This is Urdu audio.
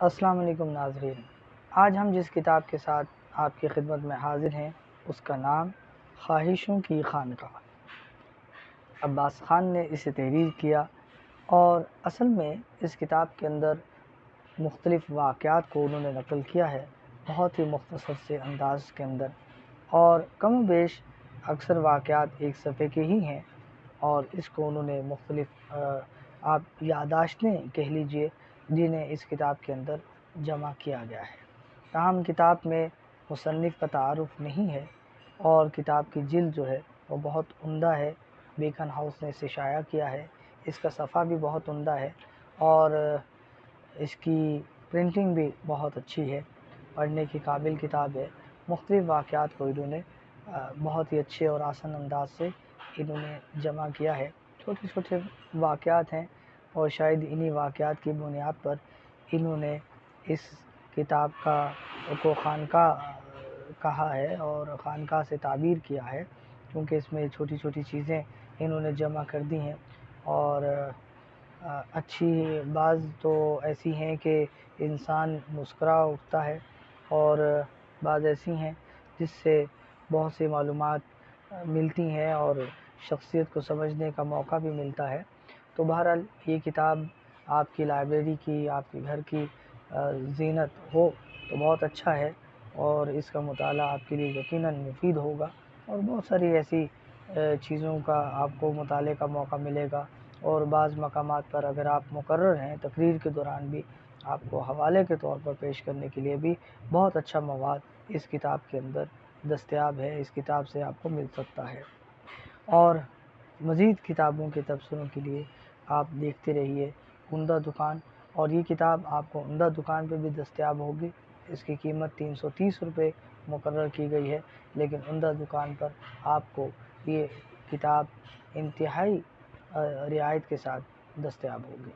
السلام علیکم ناظرین، آج ہم جس کتاب کے ساتھ آپ کی خدمت میں حاضر ہیں اس کا نام خواہشوں کی خانقاہ۔ عباس خان نے اسے تحریر کیا اور اصل میں اس کتاب کے اندر مختلف واقعات کو انہوں نے نقل کیا ہے، بہت ہی مختصر سے انداز کے اندر، اور کم و بیش اکثر واقعات ایک صفحے کے ہی ہیں، اور اس کو انہوں نے مختلف آپ یادداشتیں کہہ لیجئے جنہیں اس کتاب کے اندر جمع کیا گیا ہے۔ تاہم کتاب میں مصنف کا تعارف نہیں ہے اور کتاب کی جلد جو ہے وہ بہت عمدہ ہے، بیکن ہاؤس نے اسے شائع کیا ہے، اس کا صفحہ بھی بہت عمدہ ہے اور اس کی پرنٹنگ بھی بہت اچھی ہے، پڑھنے کی قابل کتاب ہے۔ مختلف واقعات کو انہوں نے بہت ہی اچھے اور آسان انداز سے انہوں نے جمع کیا ہے، چھوٹے چھوٹے واقعات ہیں اور شاید انہی واقعات کی بنیاد پر انہوں نے اس کتاب کو خانقاہ کہا ہے اور خانقاہ سے تعبیر کیا ہے، کیونکہ اس میں چھوٹی چھوٹی چیزیں انہوں نے جمع کر دی ہیں اور اچھی بعض تو ایسی ہیں کہ انسان مسکرا اٹھتا ہے اور بعض ایسی ہیں جس سے بہت سی معلومات ملتی ہیں اور شخصیت کو سمجھنے کا موقع بھی ملتا ہے۔ تو بہرحال یہ کتاب آپ کی لائبریری کی، آپ کے گھر کی زینت ہو تو بہت اچھا ہے، اور اس کا مطالعہ آپ کے لیے یقیناً مفید ہوگا اور بہت ساری ایسی چیزوں کا آپ کو مطالعے کا موقع ملے گا، اور بعض مقامات پر اگر آپ مقرر ہیں تقریر کے دوران بھی آپ کو حوالے کے طور پر پیش کرنے کے لیے بھی بہت اچھا مواد اس کتاب کے اندر دستیاب ہے، اس کتاب سے آپ کو مل سکتا ہے۔ اور مزید کتابوں کے تبصروں کے لیے آپ دیکھتے رہیے عمدہ دکان، اور یہ کتاب آپ کو عمدہ دکان پہ بھی دستیاب ہوگی۔ اس کی قیمت 330 روپے مقرر کی گئی ہے، لیکن عمدہ دکان پر آپ کو یہ کتاب انتہائی رعایت کے ساتھ دستیاب ہوگی۔